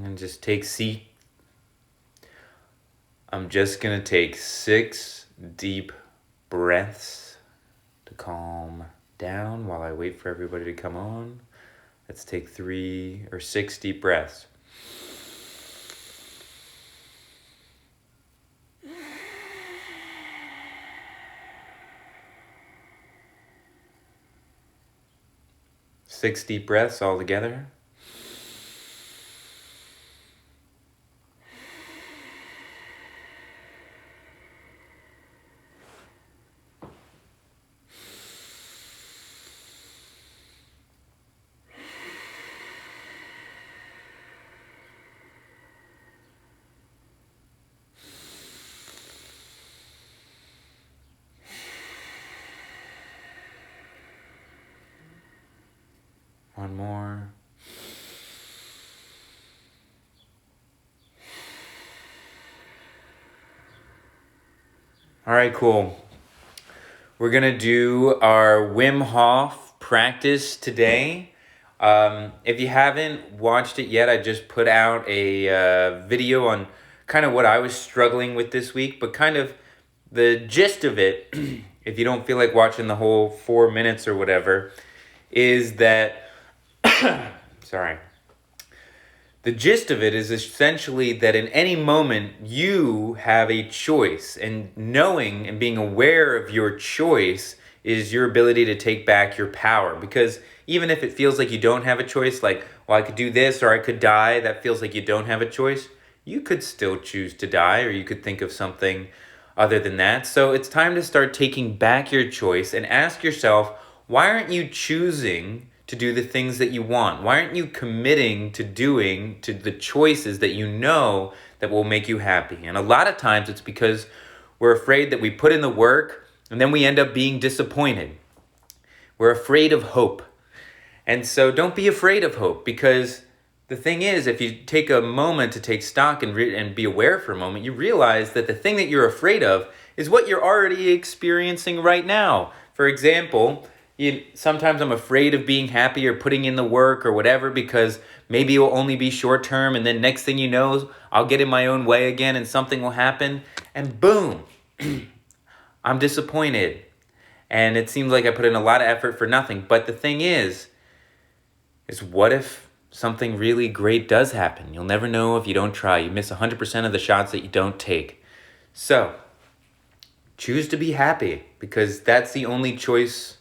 And just take seat. I'm just going to take 6 deep breaths to calm down while I wait for everybody to come on. Let's take 3 or 6 deep breaths. Six deep breaths all together. One more. All right, cool. We're going to do our Wim Hof practice today. If you haven't watched it yet, I just put out a video on kind of what I was struggling with this week, but kind of the gist of it, if you don't feel like watching the whole 4 minutes or whatever, is that sorry. The gist of it is essentially that in any moment you have a choice, and knowing and being aware of your choice is your ability to take back your power. Because even if it feels like you don't have a choice, like, well, I could do this or I could die, that feels like you don't have a choice, you could still choose to die, or you could think of something other than that. So it's time to start taking back your choice and ask yourself, why aren't you choosing to do the things that you want? Why aren't you committing to doing to the choices that you know that will make you happy? And a lot of times it's because we're afraid that we put in the work and then we end up being disappointed. We're afraid of hope. And so don't be afraid of hope, because the thing is, if you take a moment to take stock and be aware for a moment, you realize that the thing that you're afraid of is what you're already experiencing right now. For example, sometimes I'm afraid of being happy or putting in the work or whatever, because maybe it will only be short term, and then next thing you know, I'll get in my own way again and something will happen, and boom, I'm disappointed. And it seems like I put in a lot of effort for nothing. But the thing is what if something really great does happen? You'll never know if you don't try. You miss 100% of the shots that you don't take. So choose to be happy, because that's the only choice.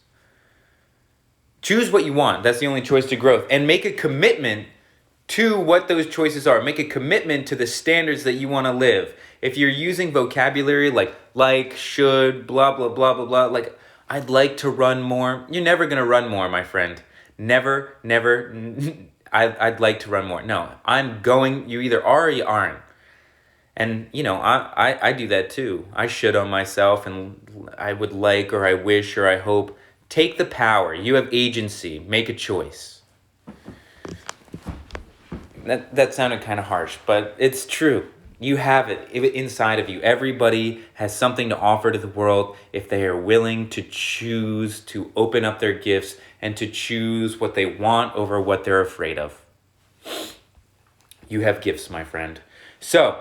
Choose what you want. That's the only choice to growth. And make a commitment to what those choices are. Make a commitment to the standards that you want to live. If you're using vocabulary like, should, blah, blah, blah, blah, blah, like, I'd like to run more, you're never going to run more, my friend. Never. I'd like to run more. No, I'm going, you either are or you aren't. And, I do that too. I should on myself, and I would like, or I wish, or I hope. Take the power. You have agency. Make a choice. That sounded kind of harsh, but it's true. You have it inside of you. Everybody has something to offer to the world if they are willing to choose to open up their gifts and to choose what they want over what they're afraid of. You have gifts, my friend. So,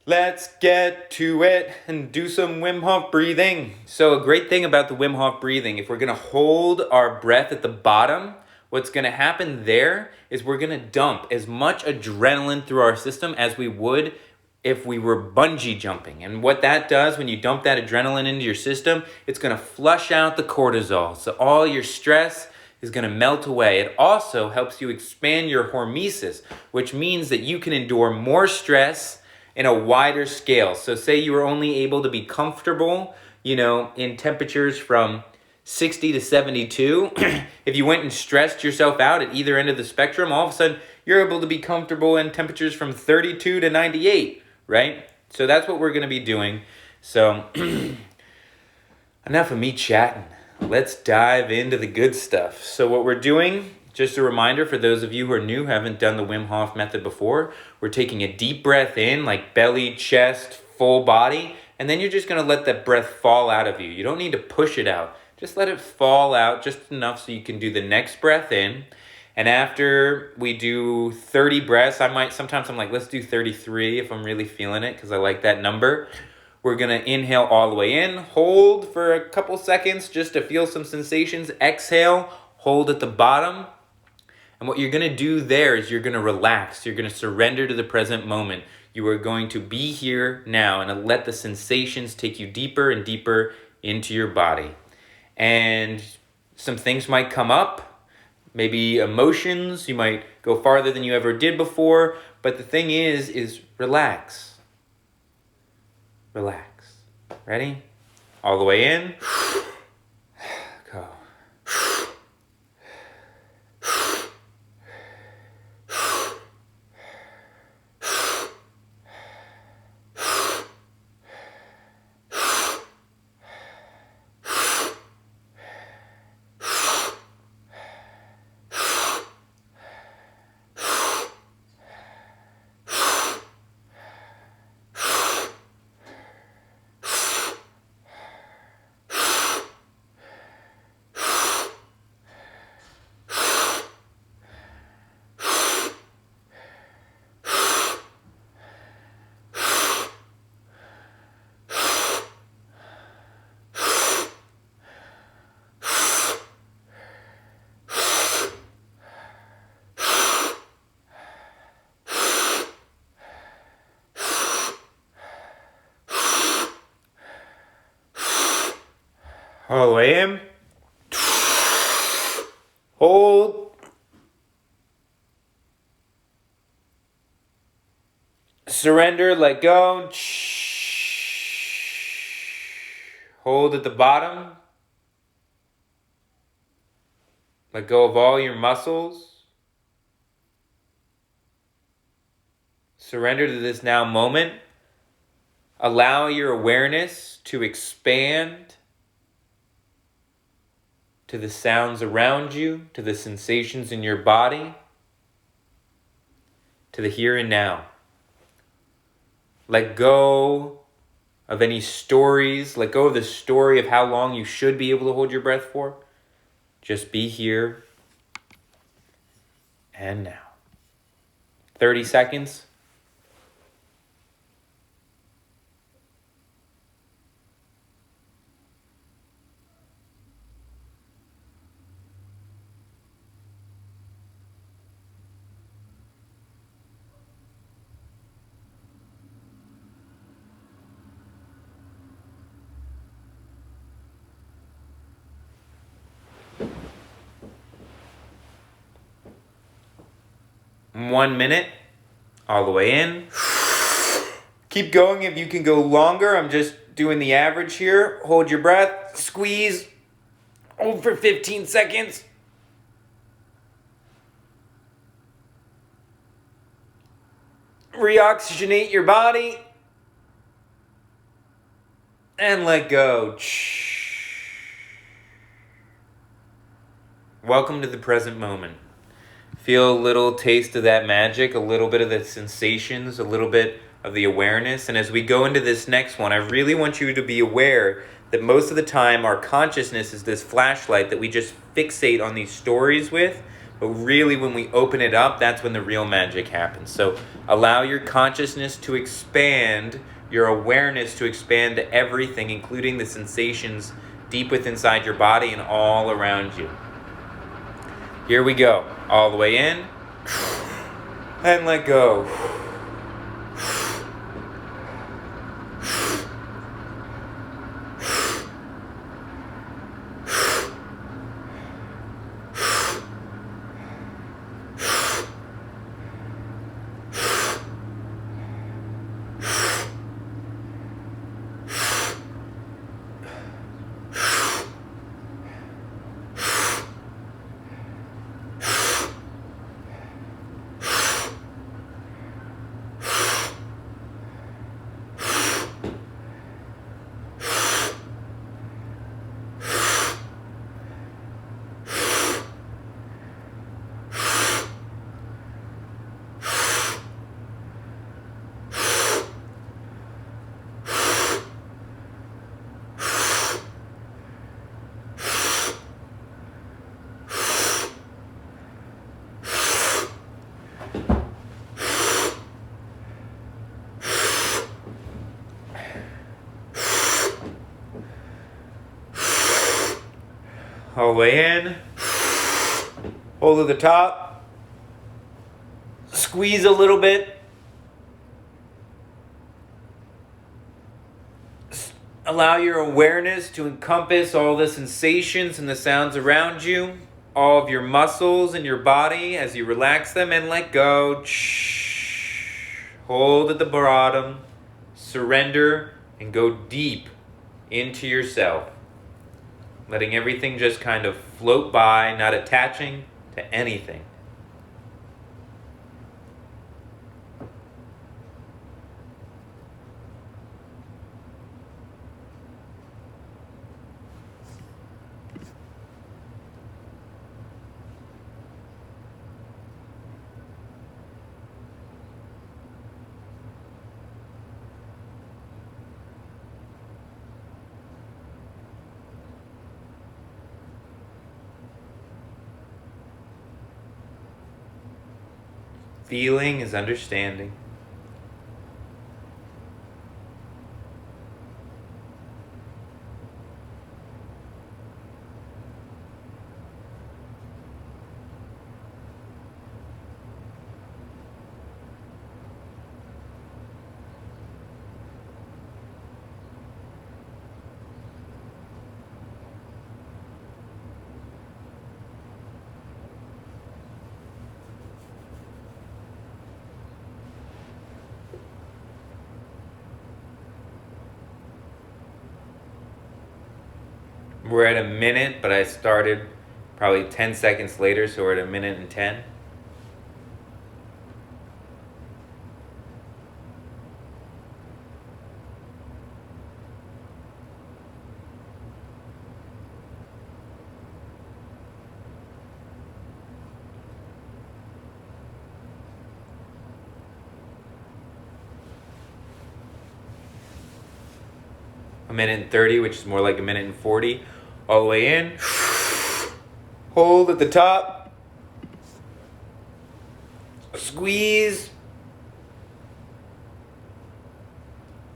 let's get to it and do some Wim Hof breathing. So a great thing about the Wim Hof breathing, if we're going to hold our breath at the bottom, what's going to happen there is we're going to dump as much adrenaline through our system as we would if we were bungee jumping. And what that does when you dump that adrenaline into your system, it's going to flush out the cortisol. So all your stress is going to melt away. It also helps you expand your hormesis, which means that you can endure more stress in a wider scale. So say you were only able to be comfortable, in temperatures from 60 to 72. If you went and stressed yourself out at either end of the spectrum, all of a sudden you're able to be comfortable in temperatures from 32 to 98, right? So that's what we're going to be doing. So enough of me chatting. Let's dive into the good stuff. So what we're doing, just a reminder for those of you who are new, haven't done the Wim Hof method before, we're taking a deep breath in, like belly, chest, full body, and then you're just going to let that breath fall out of you. You don't need to push it out. Just let it fall out just enough so you can do the next breath in. And after we do 30 breaths, sometimes I'm like, let's do 33 if I'm really feeling it, because I like that number. We're going to inhale all the way in, hold for a couple seconds just to feel some sensations. Exhale, hold at the bottom. And what you're going to do there is you're going to relax. You're going to surrender to the present moment. You are going to be here now and let the sensations take you deeper and deeper into your body. And some things might come up, maybe emotions. You might go farther than you ever did before. But the thing is relax. Relax. Ready? All the way in. Go. All the way in. Hold. Surrender, let go. Hold at the bottom. Let go of all your muscles. Surrender to this now moment. Allow your awareness to expand to the sounds around you, to the sensations in your body, to the here and now. Let go of any stories. Let go of the story of how long you should be able to hold your breath for. Just be here and now. 30 seconds. One minute, all the way in. Keep going if you can go longer. I'm just doing the average here. Hold your breath, squeeze, hold for 15 seconds. Reoxygenate your body. And let go. Welcome to the present moment. Feel a little taste of that magic, a little bit of the sensations, a little bit of the awareness. And as we go into this next one, I really want you to be aware that most of the time our consciousness is this flashlight that we just fixate on these stories with. But really when we open it up, that's when the real magic happens. So allow your consciousness to expand, your awareness to expand to everything, including the sensations deep within inside your body and all around you. Here we go. All the way in. And let go. All the way in. Hold at the top. Squeeze a little bit. Allow your awareness to encompass all the sensations and the sounds around you, all of your muscles in your body as you relax them and let go. Hold at the bottom, surrender, and go deep into yourself. Letting everything just kind of float by, not attaching to anything. Feeling is understanding. We're at a minute, but I started probably 10 seconds later, so we're at a minute and 10. A minute and 30, which is more like a minute and 40. All the way in. Hold at the top. Squeeze.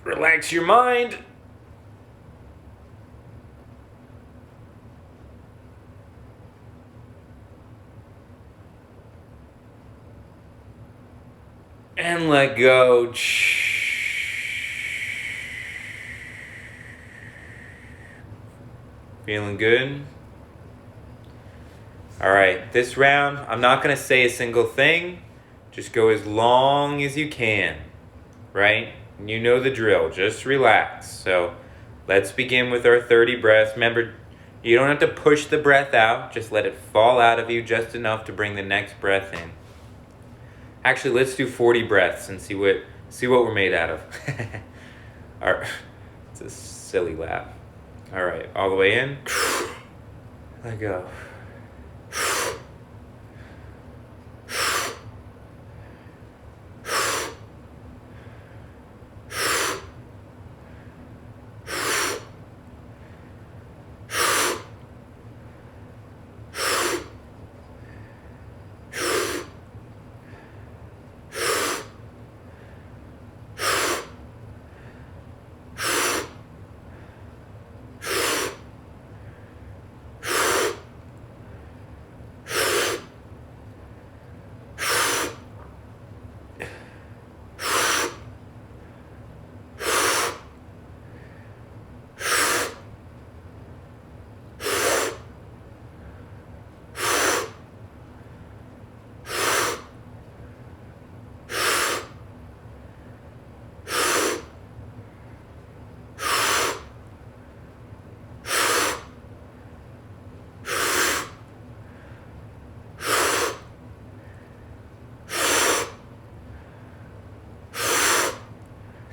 Relax your mind. And let go. Feeling good? All right, this round, I'm not gonna say a single thing. Just go as long as you can, right? You know the drill, just relax. So let's begin with our 30 breaths. Remember, you don't have to push the breath out, just let it fall out of you just enough to bring the next breath in. Actually, let's do 40 breaths and see what we're made out of. All right. It's a silly laugh. All right, all the way in. Let go.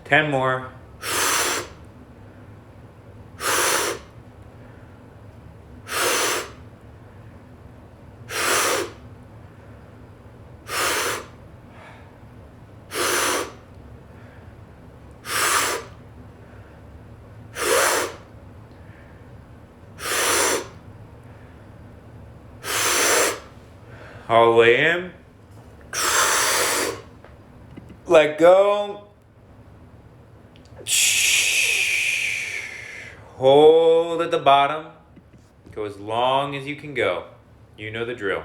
Ten more. All the way in. Let go. Hold at the bottom. Go as long as you can go. You know the drill.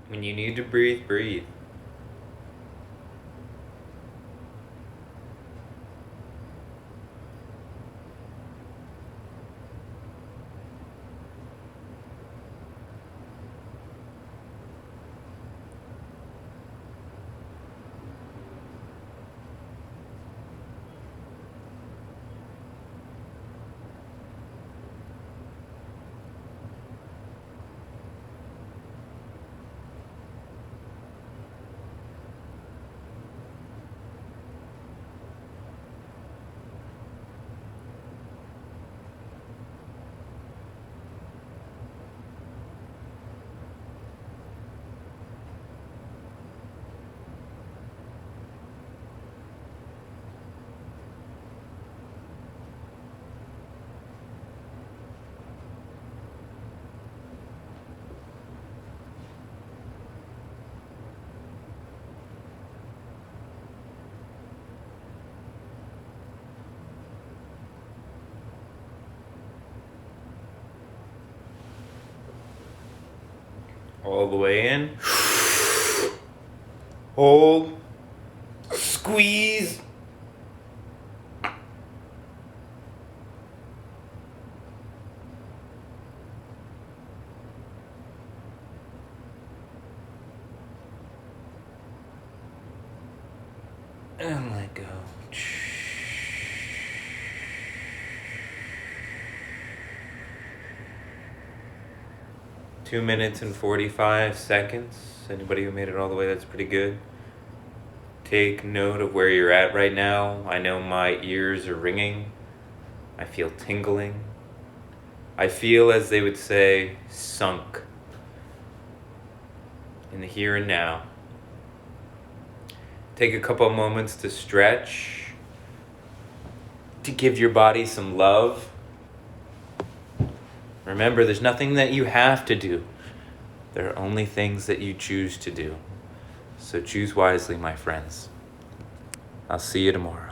When you need to breathe, breathe. All the way in. Hold. Squeeze. And let go. 2 minutes and 45 seconds. Anybody who made it all the way, that's pretty good. Take note of where you're at right now. I know my ears are ringing. I feel tingling. I feel, as they would say, sunk in the here and now. Take a couple of moments to stretch, to give your body some love. Remember, there's nothing that you have to do. There are only things that you choose to do. So choose wisely, my friends. I'll see you tomorrow.